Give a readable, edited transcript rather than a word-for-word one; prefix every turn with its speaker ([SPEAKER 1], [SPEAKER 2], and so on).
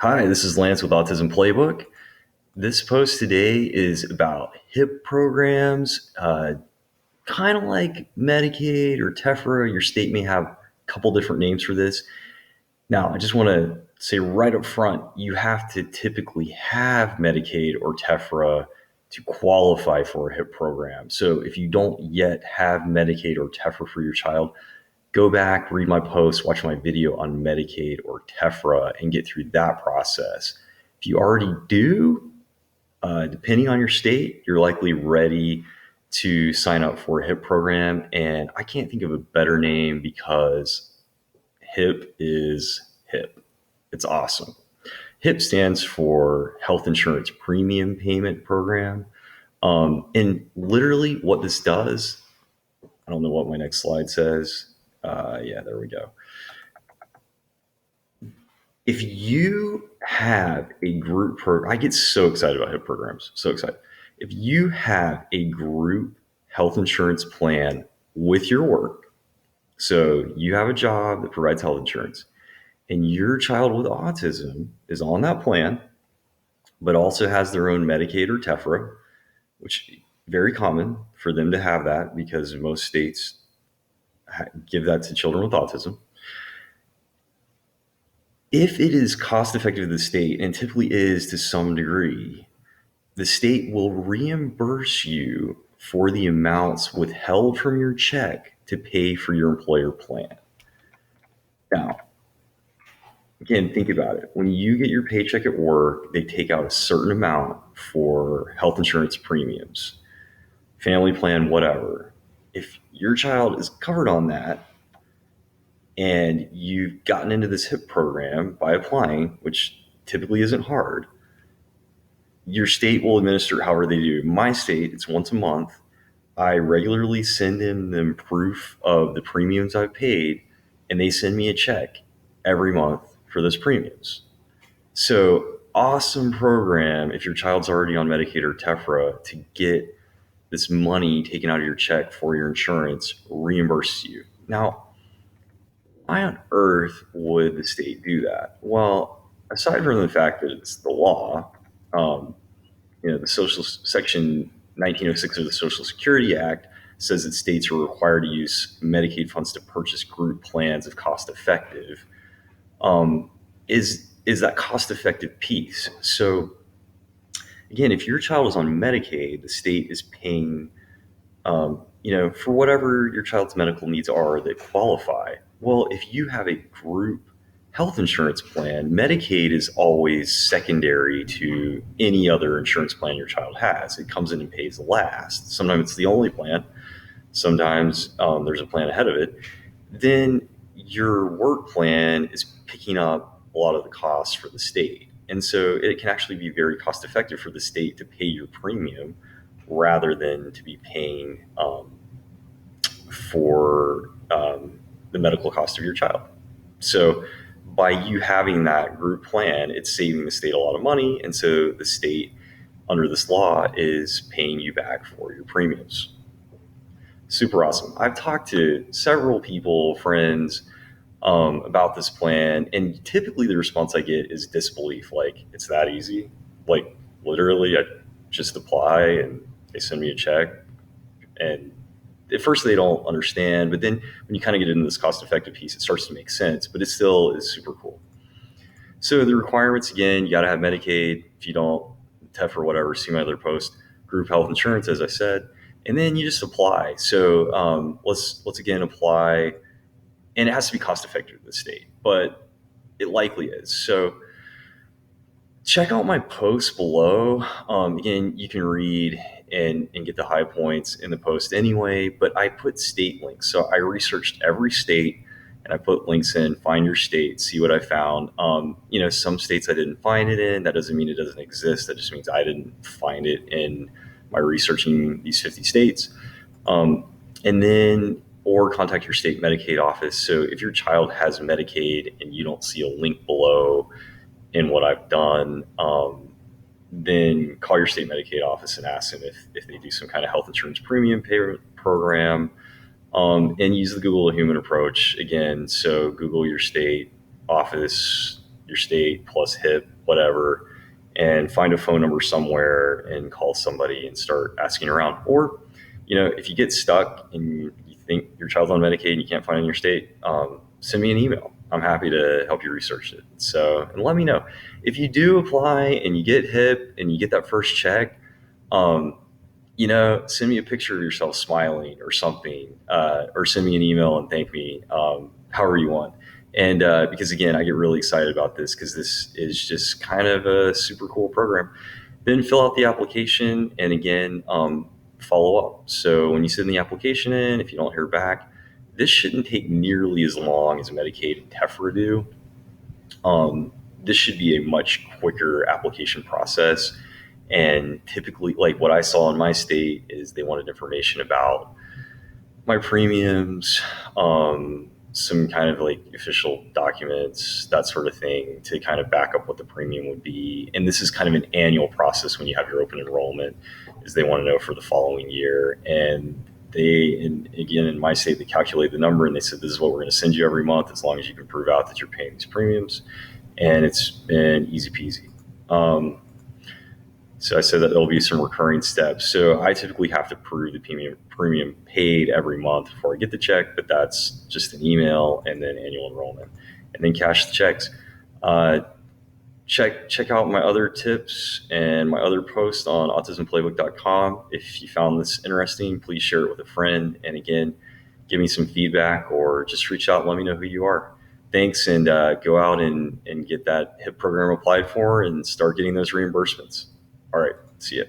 [SPEAKER 1] Hi, this is Lance with Autism Playbook. This post today is about HIPP programs, kind of like Medicaid or TEFRA. Your state may have a couple different names for this. Now, I just want to say right up front, you have to typically have Medicaid or TEFRA to qualify for a HIPP program. So if you don't yet have Medicaid or TEFRA for your child, go back, read my post, watch my video on Medicaid or TEFRA, and get through that process. If you already do, depending on your state, you're likely ready to sign up for a HIP program. And I can't think of a better name because HIP is HIP. It's awesome. HIP stands for Health Insurance Premium Payment Program. And literally, what this does, I don't know what my next slide says. Yeah, there we go. If you have a group program, I get so excited about HIP programs, so excited. If you have a group health insurance plan with your work, so you have a job that provides health insurance, and your child with autism is on that plan, but also has their own Medicaid or TEFRA, which is very common for them to have that because most states give that to children with autism. If it is cost effective to the state, and typically is to some degree, the state will reimburse you for the amounts withheld from your check to pay for your employer plan. Now, again, think about it. When you get your paycheck at work, they take out a certain amount for health insurance premiums, family plan, whatever. If your child is covered on that and you've gotten into this HIP program by applying, which typically isn't hard, your state will administer however they do. My state, it's once a month. I regularly send in them proof of the premiums I've paid, and they send me a check every month for those premiums. So awesome program if your child's already on Medicaid or TEFRA to get this money taken out of your check for your insurance reimbursed you. Now, why on earth would the state do that? Well, aside from the fact that it's the law, um, the social section 1906 of the Social Security Act says that states are required to use Medicaid funds to purchase group plans if cost effective. Um, is that cost effective piece? So again, if your child is on Medicaid, the state is paying, for whatever your child's medical needs are that qualify. Well, if you have a group health insurance plan, Medicaid is always secondary to any other insurance plan your child has. It comes in and pays last. Sometimes it's the only plan. Sometimes there's a plan ahead of it. Then your work plan is picking up a lot of the costs for the state. And so it can actually be very cost effective for the state to pay your premium rather than to be paying for the medical cost of your child. So by you having that group plan, it's saving the state a lot of money. And so the state, under this law, is paying you back for your premiums. Super awesome. I've talked to several people, friends, about this plan, and typically the response I get is disbelief. Like, it's that easy. Like, literally, I just apply and they send me a check. And at first they don't understand, but then when you kind of get into this cost effective piece, it starts to make sense, but it still is super cool. So the requirements, again, you got to have Medicaid. If you don't, TEF or whatever, see my other post, group health insurance, as I said, and then you just apply. So let's again apply, and it has to be cost effective to the state, but it likely is. So check out my post below. Again, you can read and get the high points in the post anyway, but I put state links. So I researched every state and I put links in, find your state, see what I found. Some states I didn't find it in. That doesn't mean it doesn't exist. That just means I didn't find it in my researching these 50 states. And then, or contact your state Medicaid office. So if your child has Medicaid and you don't see a link below in what I've done, then call your state Medicaid office and ask them if they do some kind of health insurance premium payment program, and use the Google Human approach again. So Google your state office, your state plus HIPP, whatever, and find a phone number somewhere and call somebody and start asking around. Or, if you get stuck and you think your child's on Medicaid and you can't find it in your state, send me an email. I'm happy to help you research it. So, and let me know if you do apply and you get HIPP and you get that first check. Um, send me a picture of yourself smiling or something, or send me an email and thank me, however you want. And because again, I get really excited about this because this is just kind of a super cool program. Then fill out the application and again, follow up. So when you send the application in, if you don't hear back, this shouldn't take nearly as long as Medicaid and TEFRA do. This should be a much quicker application process. And typically, like what I saw in my state, is they wanted information about my premiums, some kind of like official documents, that sort of thing, to kind of back up what the premium would be. And this is kind of an annual process when you have your open enrollment, is they want to know for the following year. And again, in my state, they calculate the number and they said, this is what we're going to send you every month as long as you can prove out that you're paying these premiums. And it's been easy peasy. So I said that there'll be some recurring steps. So I typically have to prove the premium paid every month before I get the check, but that's just an email and then annual enrollment, and then cash the checks. Check out my other tips and my other posts on autismplaybook.com. If you found this interesting, please share it with a friend. And again, give me some feedback or just reach out and let me know who you are. Thanks, and go out and get that HIPP program applied for and start getting those reimbursements. All right. See ya.